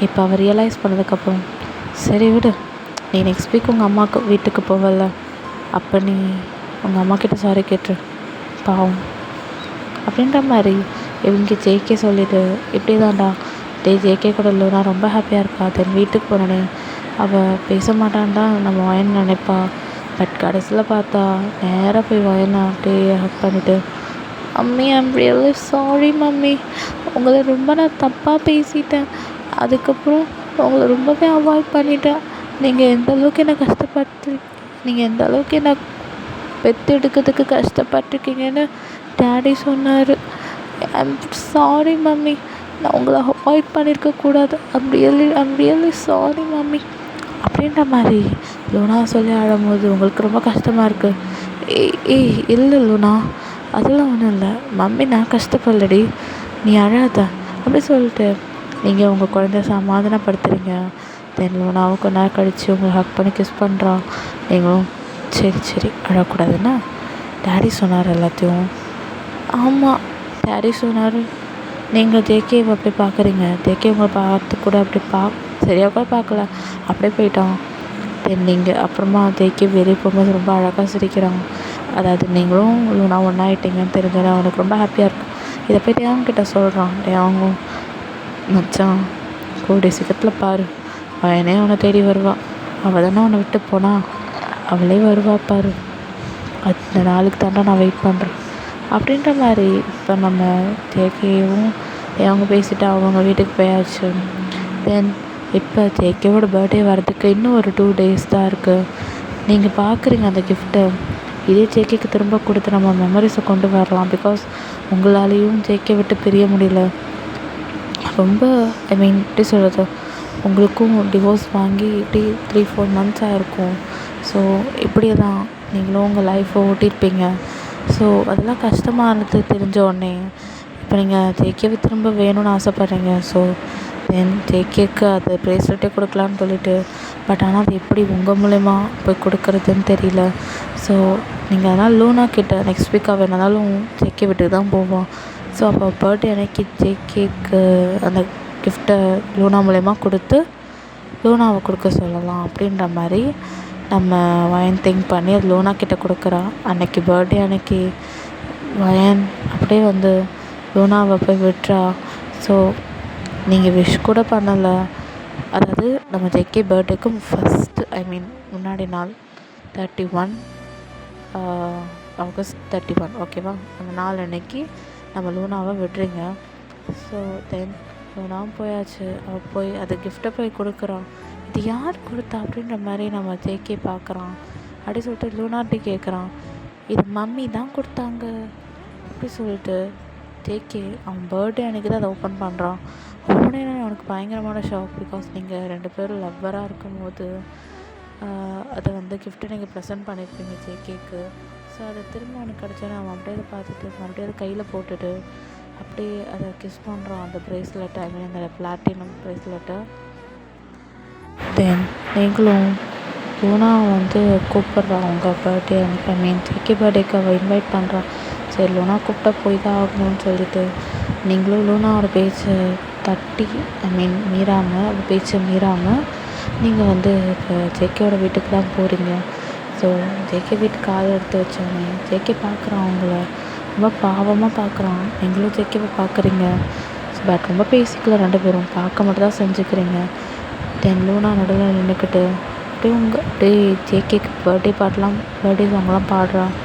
இப்போ அவள் ரியலைஸ் பண்ணதுக்கப்புறம் சரி விடு, நீ நெக்ஸ்ட் வீக் உங்கள் அம்மாவுக்கு வீட்டுக்கு போவல, அப்போ நீ உங்கள் அம்மாக்கிட்ட சாரி கேட்டுரு பாவம் அப்படின்ற மாதிரி இவங்க ஜேகே சொல்லிவிட்டு இப்படி தான்டா ஜேகே கூட இல்லைனா ரொம்ப ஹாப்பியாக இருக்கா. தென் வீட்டுக்கு போனோடனே அவள் பேச மாட்டான்டா நம்ம வயன் நினைப்பா. பட் கடைசியில் பார்த்தா நேராக போய் வயனை அப்படியே ஹக் பண்ணிவிட்டு mummy I'm really sorry mummy, உங்களை ரொம்ப நான் தப்பாக பேசிட்டேன், அதுக்கப்புறம் உங்களை ரொம்பவே அவாய்ட் பண்ணிட்டேன், நீங்கள் எந்த அளவுக்கு என்னை நீங்கள் எந்த அளவுக்கு என்னை பெற்றெடுக்கிறதுக்கு கஷ்டப்பட்டிருக்கீங்கன்னு டேடி சொன்னார். ஐம் சாரி மம்மி, நான் உங்களை அவாய்ட் பண்ணியிருக்கக்கூடாது, ஐம் ரியலி சாரி மம்மி அப்படின்ற மாதிரி லூனா சொல்லி ஆடும்போது உங்களுக்கு ரொம்ப கஷ்டமாக இருக்குது. ஏய் இல்லை லூனா, அதெல்லாம் ஒன்றும் இல்லை மம்மி, நான் கஷ்டப்படலடி, நீ அழாத அப்படி சொல்லிட்டு நீங்கள் உங்கள் குழந்தைய சமாதானப்படுத்துகிறீங்க. தென் லூனாவும் கொஞ்ச நேரம் கழித்து உங்களை ஹக் பண்ணி கிஸ் பண்ணுறான். நீங்களும் சரி அழக்கூடாதுன்னா டேடி சொன்னார் எல்லாத்தையும். ஆமாம் டேடி சொன்னார். நீங்கள் ஜேகேவை அப்படி பார்க்குறீங்க, ஜேகே உங்களை பார்த்து கூட அப்படி சரியாக கூட பார்க்கல, அப்படியே போயிட்டான். தென் நீங்கள் அப்புறமா ஜேகே வெளியே போகும்போது ரொம்ப அழகாக சிரிக்கிறாங்க. அதாவது நீங்களும் லூனா ஒன்றாயிட்டீங்கன்னு தெரிஞ்சது அவனுக்கு ரொம்ப ஹாப்பியாக இருக்கும். இதை போய் டேவங்கிட்ட சொல்கிறான். டேவங்கும் மச்சான் கூடிய சீக்கிரத்தில் பாரு, அவனே அவனை தேடி வருவாள், அவள் தானே அவனை விட்டு போனா, அவளே வருவா பாரு, அந்த நாளுக்கு தாண்டா நான் வெயிட் பண்ணுறேன் அப்படின்ற மாதிரி. இப்போ நம்ம ஜேகேவும் அவங்க பேசிவிட்டு அவங்க வீட்டுக்கு போயாச்சு. தென் இப்போ ஜேகேவோட பர்த்டே வரதுக்கு இன்னும் ஒரு 2 days தான் இருக்குது. நீங்கள் பார்க்குறீங்க அந்த கிஃப்ட்டை, இதே ஜேகேக்கு திரும்ப கொடுத்து நம்ம மெமரிஸை கொண்டு வரலாம். பிகாஸ் உங்களாலேயும் ஜேகே விட்டு பிரிய முடியல. ரொம்ப எப்படி சொல்கிறது, உங்களுக்கும் டிவோர்ஸ் வாங்கி இப்படி 3-4 months ஆகிருக்கும். ஸோ இப்படி தான் நீங்களும் உங்கள் லைஃப்பை ஓட்டியிருப்பீங்க. ஸோ அதெல்லாம் கஷ்டமாக இருந்தது தெரிஞ்ச உடனே இப்போ நீங்கள் ஜேகேவை திரும்ப வேணும்னு ஆசைப்பட்றீங்க. ஸோ தென் ஜேகேக்கு அது ப்ரேஸ்லெட்டே கொடுக்கலான்னு சொல்லிட்டு, பட் ஆனால் அது எப்படி உங்கள் மூலயமா போய் கொடுக்குறதுன்னு தெரியல. ஸோ நீங்கள் அதனால் லூனா கிட்ட நெக்ஸ்ட் வீக் அவள் என்னன்னாலும் ஜேகே வீட்டுக்கு தான் போவான். ஸோ அப்போ பர்த்டே அன்னைக்கு ஜேகேக்கு அந்த கிஃப்ட்டை லூனா மூலயமா கொடுத்து லூனாவை கொடுக்க சொல்லலாம் அப்படின்ற மாதிரி நம்ம வயன் திங்க் பண்ணி அது லூனா கிட்ட கொடுக்குறா. அன்னைக்கு பர்த்டே அன்னைக்கு வயன் அப்படியே வந்து லூனாவை போய் விட்டுறா. ஸோ நீங்கள் விஷ் கூட பண்ணலை. அதாவது நம்ம ஜேகே பர்த்டேக்கு முன்னாடி நாள் 31 August 31 ஓகேவா, அந்த நாள் அன்னைக்கு நம்ம லூனாவை விடுறீங்க. ஸோ தென் லூனாவும் போயாச்சு. அவள் போய் அது கிஃப்ட்டை போய் கொடுக்குறான். இது யார் கொடுத்தா அப்படின்ற மாதிரி நம்ம ஜேகே பார்க்குறான். அப்படி சொல்லிட்டு லூனாட்டி கேட்குறான், இது மம்மி தான் கொடுத்தாங்க அப்படி சொல்லிட்டு ஜேகே அவன் பர்த்டே அன்றைக்கி தான் அதை ஓப்பன் பண்ணுறான். உடனே அவனுக்கு பயங்கரமான ஷாக். பிகாஸ் நீங்கள் 2 பேரும் லவ்வராக இருக்கும்போது அதை வந்து கிஃப்ட்டை நீங்கள் ப்ரெசென்ட் பண்ணியிருப்பீங்க ஜேகேக்கு. ஸோ அதை திரும்ப அவனுக்கு கிடச்சோன்னே அவன் அப்படியே அதை பார்த்துட்டு மறுபடியும் அதை கையில் போட்டுட்டு அப்படியே அதை கிஸ் பண்ணுறான். அந்த ப்ரேஸ்லெட்டை அந்த பிளாட்டினம் ப்ரேஸ்லெட்டை. தென் நீங்களும் லூனாவை வந்து கூப்பிட்றான் உங்கள் பர்த்டே அன்றைக்கி. ஜேகே பர்த்டேக்கு அவள் இன்வைட் பண்ணுறான். சரி லூனா கூப்பிட்டா போய் தான் ஆகணும்னு சொல்லிட்டு நீங்களும் லூனாவோட பேச்சை தட்டி மீறாமல் அவள் பேச்சை மீறாமல் நீங்கள் வந்து இப்போ ஜேகேவோட வீட்டுக்கு தான் போகிறீங்க. ஸோ ஜேகே வீட்டுக்கு கால் எடுத்து வச்சோன்னே ஜேகே பார்க்குறான் அவங்கள ரொம்ப பாவமாக பார்க்குறான். நீங்களும் ஜேகேவை பார்க்குறீங்க. பட் ரொம்ப பேசிக்கல 2 பேரும் பார்க்க மட்டும் தான் செஞ்சுக்கிறீங்க. தென் லூனா நடுவில் நின்றுக்கிட்டு அப்படியே ஜேகேக்கு பர்த்டே பாட்டெலாம் பர்த்டே சாங்லாம் பாடுறான்.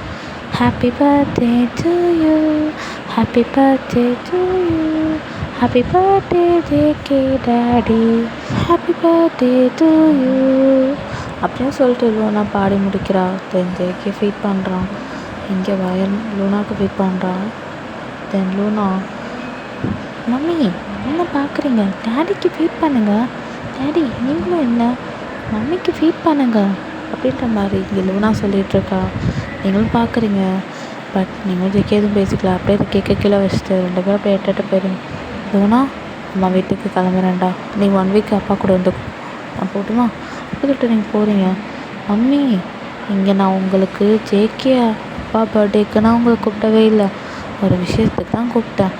Happy birthday to you, happy birthday to you, happy birthday JK daddy, happy birthday to you அப்படின்னு சொல்லிட்டு லூனா பாடி முடிக்கிறா. தென் ஜேகே ஃபீட் பண்ணுறான். இங்கே வயன் லூனாவுக்கு ஃபீட் பண்ணுறான். தென் லூனா, மம்மி என்ன பார்க்குறீங்க, டேடிக்கு ஃபீட் பண்ணுங்கள், டேடி நீங்களும் என்ன மம்மிக்கு ஃபீட் பண்ணுங்க அப்படின்ற மாதிரி இங்கே லூனா சொல்லிகிட்ருக்கா. நீங்களும் பார்க்குறீங்க. பட் நீங்களும் ஜேகே எதுவும் பேசிக்கலாம். அப்படியே அதை கேட்க கீழே வச்சுட்டு 2 பேரும் அப்படியே எட்டு போயிடுங்க. லூனா அம்மா வீட்டுக்கு கிளம்புறேன்டா, நீ 1 week அப்பா கூட வந்து நான் போட்டுமா அப்படி சொல்லிட்டு நீங்கள் போகிறீங்க. மம்மி இங்கே நான் உங்களுக்கு ஜேகே அப்பா பர்த்டேக்கு நான் உங்களுக்கு கூப்பிட்டவே இல்லை, ஒரு விஷயத்துக்கு தான் கூப்பிட்டேன்.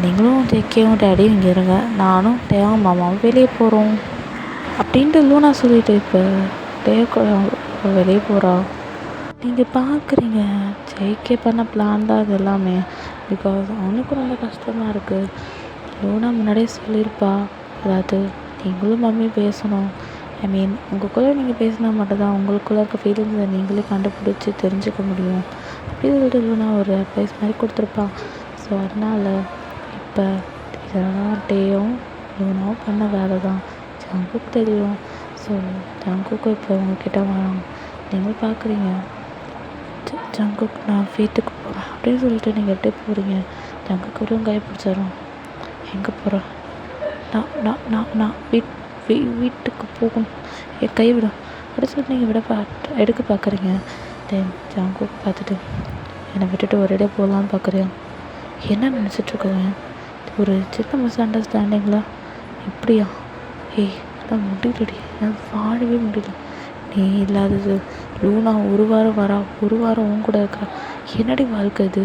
நீங்களும் ஜேகேவும் டேடியும் இங்கே இருங்க, நானும் தேவும் மாமாவும் வெளியே போகிறோம் அப்படின்ட்டு லூனா சொல்லிவிட்டு இப்போ வெளியே போகிறா. நீங்கள் பார்க்குறீங்க ஜேகே பண்ண பிளான் தான் அது எல்லாமே. பிகாஸ் அவனுக்கும் ரொம்ப கஷ்டமாக இருக்குது. லூனா முன்னாடியே சொல்லியிருப்பா, அதாவது நீங்களும் மம்மி பேசணும், உங்களுக்குள்ளே நீங்கள் பேசினா மட்டும்தான் உங்களுக்குள்ளே இருக்க ஃபீலிங்ஸை நீங்களே கண்டுபிடிச்சி தெரிஞ்சுக்க முடியும் அப்படி சொல்லிட்டு லூனா ஒரு அட்வைஸ் மாதிரி கொடுத்துருப்பான். ஸோ அதனால் இப்போ இதெல்லாம் டேயும் லூனாவும் பண்ண வேலை தான் ஜங்குக்கு தெரியும். ஸோ ஜங்குக்கு இப்போ உங்ககிட்ட வரோம். நீங்கள் பார்க்குறீங்க ஜங்குக்கு நான் வீட்டுக்கு போகிறேன் அப்படின்னு சொல்லிட்டு நீங்கள் எப்படி போகிறீங்க. ஜங்குக்கு ஒரு கையை பிடிச்சிடறோம். எங்கே போகிறோம், நான் வீட்டுக்கு போகணும், என் கை விடும் அப்படின்னு சொல்லிட்டு நீங்கள் எடுக்க பார்க்குறீங்க. தென் ஜங்குக்கு பார்த்துட்டு என்னை விட்டுட்டு ஒரேடியாக போகலான்னு பார்க்குறியா, என்ன நினச்சிட்ருக்கேன், ஒரு சின்ன மிஸ் அண்டர்ஸ்டாண்டிங்களா இப்படியா, நான் முடியலடி, நான் வாழவே முடியல, நீ இல்லாதது லூனா 1 வாரம் வரா, 1 வாரம் உன் கூட இருக்கா, என்னடி வாழ்க்கை இது,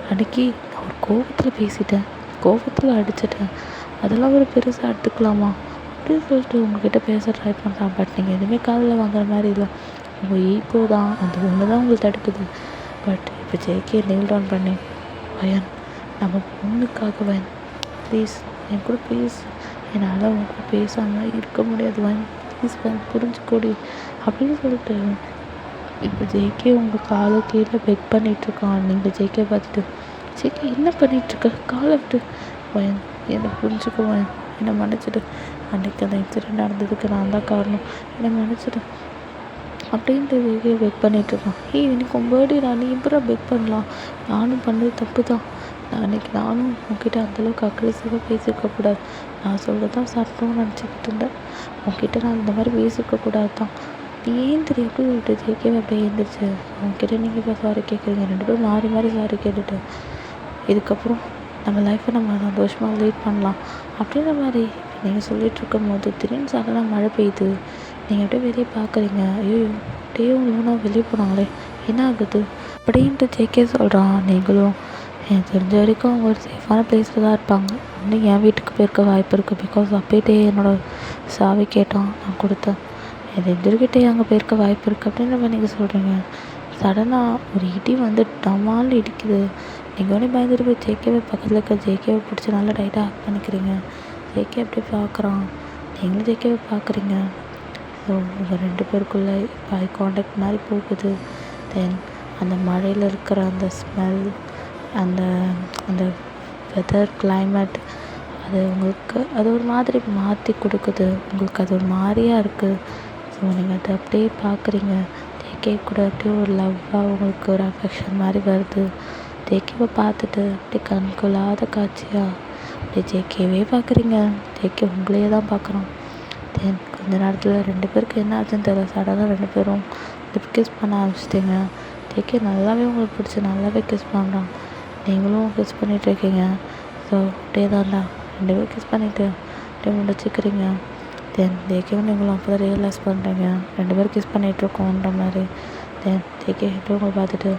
அன்றைக்கி நான் ஒரு கோபத்தில் பேசிட்டேன், கோபத்தில் அடிச்சிட்டேன், அதெல்லாம் ஒரு பெருசாக எடுத்துக்கலாமா அப்படின்னு சொல்லிட்டு உங்கள்கிட்ட பேச ட்ரை பண்ணுறான். பட் நீங்கள் எதுவுமே காதில் வாங்குற மாதிரி இல்லை. உங்கள் ஈகோ தான் அந்த ஒன்று தான் உங்களுக்கு தடுக்குது. பட் இப்போ ஜேகே நெயில் டவுன் பண்ணி, வயன் நம்ம பொண்ணுக்காக வயன் ப்ளீஸ் என் கூட ப்ளீஸ், என்னால் அவங்க கூட பேசாமல் இருக்க முடியாது வயன், ப்ளீஸ் வயன் புரிஞ்சுக்கூடி அப்படின்னு சொல்லிட்டு இப்போ ஜேகே உங்கள் காலை கீழே பெக் பண்ணிகிட்ருக்கான். நீங்கள் ஜேகே பார்த்துட்டு, ஜேகே என்ன பண்ணிகிட்ருக்க, காலை விட்டு, வயன் என்னை புரிஞ்சுக்க வயன், என்னை மன்னிச்சிடு, அன்றைக்கி அந்த இன்சிடெண்ட் நடந்ததுக்கு நான் தான் காரணம், என்னை மன்னிச்சிடு அப்படின்ட்டு ஜேகே பெக் பண்ணிகிட்ருக்கான். இன்னைக்கு உன் பர்த்டே நான் நீ எப்படா பெக் பண்ணலாம், நானும் பண்ணது தப்பு தான், நானும் உன்கிட்ட அந்தளவுக்கு அக்ரெசிவாக பேசியிருக்கக்கூடாது. நான் சொல்கிறது தான் சட்டம்னு நினச்சிக்கிட்டு இருந்தேன். உன்கிட்ட நான் இந்த மாதிரி பேசியிருக்கக்கூடாது தான். நீ ஏந்திரி எப்படி விட்டு ஜேகேவை அப்படியே எழுந்திரிச்சு அவங்ககிட்ட நீங்கள் இப்போ சாரி கேட்குறீங்க. 2 பேரும் மாறி மாறி சாரி கேட்டுட்டு இதுக்கப்புறம் நம்ம லைஃப்பை நம்ம சந்தோஷமாக லீட் பண்ணலாம் அப்படின்ற மாதிரி நீங்கள் சொல்லிகிட்ருக்கும் போது திடீர்னு சடனாக மழை பெய்யுது. நீங்கள் அப்படியே வெளியே பார்க்குறீங்க. ஐயோ டேயும் லூனா வெளியே போனாங்களே என்ன ஆகுது அப்படின்ட்டு ஜேகே சொல்கிறான். நீங்களும் எனக்கு தெரிஞ்ச வரைக்கும் அவங்க ஒரு சேஃபான பிளேஸில் தான் இருப்பாங்க. இன்னும் என் வீட்டுக்கு போயிருக்க வாய்ப்பு இருக்குது. பிகாஸ் அப்பேட்டே என்னோடய சாவி கேட்டான், நான் கொடுத்தேன். என் எதிர்கிட்டே அங்கே போயிருக்க வாய்ப்பு இருக்குது அப்படின்ற மாதிரி நீங்கள் சொல்கிறீங்க. சடனாக ஒரு இடி வந்து டமால்னு இடிக்குது. நீங்கள் ஒன்றே பயந்துட்டு போய் ஜேகேவை பக்கத்தில் இருக்க ஜேகேவை பிடிச்சி நல்லா டைட்டாக ஹக் பண்ணிக்கிறீங்க. ஜேகே அப்படியே பார்க்குறான், நீங்களும் ஜேகேவை பார்க்குறீங்க. ஸோ உங்கள் 2 பேருக்குள்ளே ஐ கான்டாக்ட் மாதிரி போகுது. தென் அந்த மழையில் இருக்கிற அந்த ஸ்மெல், அந்த அந்த வெதர் கிளைமேட் அது உங்களுக்கு அது ஒரு மாதிரி மாற்றி கொடுக்குது. உங்களுக்கு அது ஒரு மாதிரியாக இருக்குது. ஸோ நீங்கள் அதை அப்படியே பார்க்குறீங்க. ஜேகே கூட அப்படியே ஒரு லவ்வாக உங்களுக்கு ஒரு அஃபெக்ஷன் மாதிரி வருது. ஜேகேவை பார்த்துட்டு அப்படியே கண்கொள்ளாத காட்சியாக அப்படியே ஜேகேவே பார்க்குறீங்க. ஜேகே உங்களையே தான் பார்க்குறோம். தென் கொஞ்ச நேரத்தில் 2 பேருக்கு என்ன ஆச்சுன்னு தெரியல. சடனாக 2 பேரும் லிப் கிஸ் பண்ண ஆரம்பிச்சிட்டிங்க. ஜேகே நல்லாவே உங்களுக்கு பிடிச்சி நல்லாவே கிஸ் பண்ணுறான். நீங்களும் கிஸ் பண்ணிகிட்ருக்கீங்க. ஸோ அப்படியே தான்டா 2 பேரும் கிஸ் பண்ணிவிட்டு அப்படியே முடிச்சுக்கிறீங்க. தென் ஜேகேவும் நீங்களும் அப்போ தான் ரியலைஸ் பண்ணுறீங்க 2 பேரும் கிஸ் பண்ணிகிட்ருக்கோன்ற மாதிரி. தென் ஜேகே அப்படியே உங்களை பார்த்துட்டு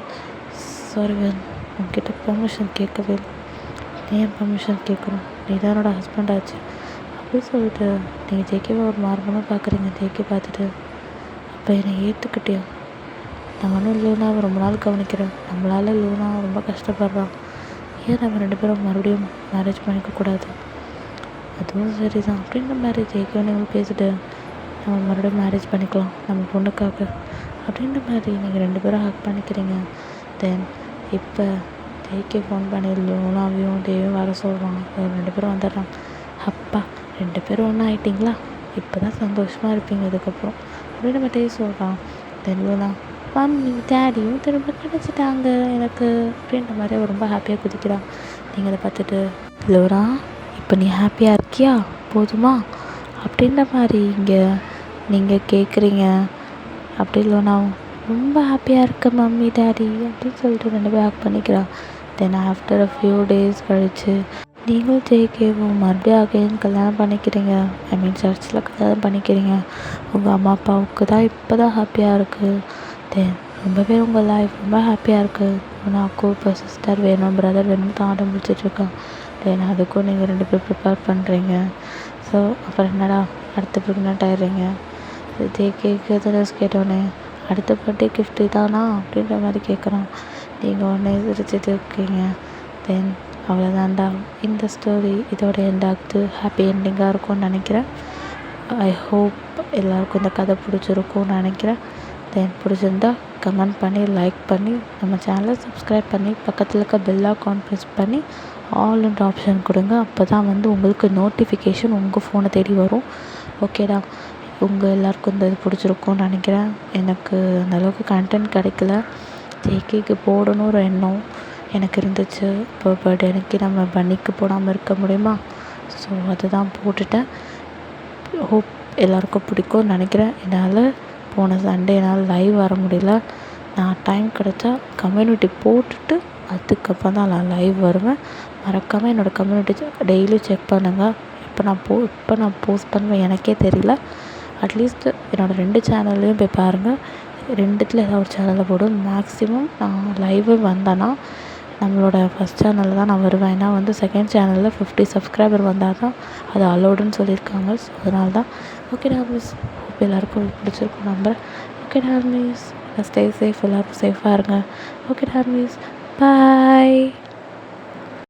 சாரி வேன் உங்ககிட்ட பெர்மிஷன் கேட்கவே இல்லை. நீ ஏன் பெர்மிஷன் கேட்கணும், நீ தான் என்னோடய ஹஸ்பண்ட் ஆச்சு அப்படின்னு சொல்லிட்டு நீங்கள் ஜேகேவை ஒரு மார்க்கமாக பார்க்குறீங்க. ஜேகே பார்த்துட்டு அப்போ என்னை ஏற்றுக்கிட்டியா? நானும் லூனாவை ரொம்ப நாள் கவனிக்கிறேன். நம்மளால் லூனா ரொம்ப கஷ்டப்படுறான். ஏன் நம்ம 2 பேரும் மறுபடியும் மேரேஜ் பண்ணிக்கக்கூடாது? அதுவும் சரி தான் அப்படின்ற மாதிரி ஜேகே நீங்கள் பேசிட்டு நம்ம மறுபடியும் மேரேஜ் பண்ணிக்கலாம் நம்ம பொண்ணுக்காக அப்படின்ற மாதிரி நீங்கள் 2 பேரும் ஹக் பண்ணிக்கிறீங்க. தென் இப்போ ஜேகே ஃபோன் பண்ணி லூனாவையும் டேயும் வர சொல்கிறான். 2 பேரும் வந்துடுறான். அப்பா 2 பேரும் ஒன்றா ஆகிட்டிங்களா, இப்போ தான் சந்தோஷமாக இருப்பீங்க இதுக்கப்புறம் அப்படின்னு நம்ம டே சொல்கிறான். தென் லூனா மம்மி டேடியும் திரும்ப கிடச்சிட்டாங்க எனக்கு அப்படின்ற மாதிரி அவள் ரொம்ப ஹாப்பியாக குதிக்கிறான். நீங்கள் அதை பார்த்துட்டு லூனா இப்போ நீ ஹாப்பியாக இருக்கியா போதுமா அப்படின்ற மாதிரி இங்கே நீங்கள் கேட்குறீங்க. அப்படி இல்லைனா ரொம்ப ஹாப்பியாக இருக்க மம்மி டேடி அப்படின்னு சொல்லிட்டு 2 பேரும் ஹக் பண்ணிக்கிறான். தென் ஆஃப்டர் ஃபியூ டேஸ் கழித்து நீங்களும் ஜேகேவும் மறுபடியும் அகைன் கல்யாணம் பண்ணிக்கிறீங்க. ஐ மீன் சர்ச்சில் கல்யாணம் பண்ணிக்கிறீங்க. உங்கள் அம்மா அப்பாவுக்கு தான் இப்போ தான் ஹாப்பியாக இருக்குது. தென் ரொம்பவே உங்கள் லைஃப் ரொம்ப ஹாப்பியாக இருக்குது. உனக்கும் இப்போ சிஸ்டர் வேணும் பிரதர் வேணும் தான் ஆடம் பிடிச்சிட்ருக்கான். தென் அதுக்கும் நீங்கள் 2 பேர் ப்ரிப்பேர் பண்ணுறீங்க. ஸோ அப்புறம் என்னடா அடுத்த ப்ரெக்னென்ட் ஆயிடுறீங்க. ஜேகேக்கு ட்ரெஸ் கேட்டோன்னே அடுத்த பர்த்டே கிஃப்ட் தானா அப்படின்ற மாதிரி கேட்குறான். நீங்கள் உடனே சிரிச்சிட்டு இருக்கீங்க. தென் அவ்வளோதான்டா இந்த ஸ்டோரி இதோட எண்ட் ஆகுது. ஹாப்பி எண்டிங்காக இருக்கும்னு நினைக்கிறேன். ஐ ஹோப் எல்லாருக்கும் இந்த கதை பிடிச்சிருக்கும்னு நினைக்கிறேன். தென் பிடிச்சிருந்தா கமெண்ட் பண்ணி லைக் பண்ணி நம்ம சேனலை சப்ஸ்கிரைப் பண்ணி பக்கத்தில் இருக்க பெல் ஐகான் ப்ரெஸ் பண்ணி ஆல்ன்ற ஆப்ஷன் கொடுங்க. அப்போ தான் வந்து உங்களுக்கு நோட்டிஃபிகேஷன் உங்கள் ஃபோனை தேடி வரும். ஓகேடா, உங்கள் எல்லாருக்கும் இந்த இது பிடிச்சிருக்கும்னு நினைக்கிறேன். எனக்கு அந்தளவுக்கு கண்டென்ட் கிடைக்கல. ஜேகேக்கு போடணும் ஒரு எண்ணம் எனக்கு இருந்துச்சு. இப்போ பட் எனக்கு நம்ம பன்னிக்கு போடாமல் இருக்க முடியுமா? ஸோ அதை தான் போட்டுட்டேன். ஹோப் எல்லாருக்கும் பிடிக்கும்னு நினைக்கிறேன். என்னால் போன சண்டே என்னால் லைவ் வர முடியல. நான் டைம் கிடச்சா கம்யூனிட்டி போட்டுட்டு அதுக்கப்புறம் தான் நான் லைவ் வருவேன். மறக்காமல் என்னோடய கம்யூனிட்டி டெய்லி செக் பண்ணுங்கள். இப்போ நான் போஸ்ட் பண்ணுவேன் எனக்கே தெரியல. அட்லீஸ்ட் என்னோடய 2 சேனல்லையும் போய் பாருங்கள். 2த்தில் ஏதாவது ஒரு சேனலில் போடும். மேக்ஸிமம் நான் லைவு வந்தேன்னா நம்மளோட ஃபஸ்ட் சேனலில் தான் நான் வருவேன். ஏன்னா வந்து செகண்ட் சேனலில் 50 சப்ஸ்கிரைபர் வந்தால் தான் அது அலோடுன்னு சொல்லியிருக்காங்க. ஸோ அதனால தான். ஓகேடா மிஸ், ஹோப் எல்லாருக்கும் பிடிச்சிருக்கும் நம்புகிறேன். ஓகேடா மிஸ், ஸ்டே சேஃப், எல்லோரும் சேஃபாக இருங்க. ஓகேடா மிஸ், பாய்.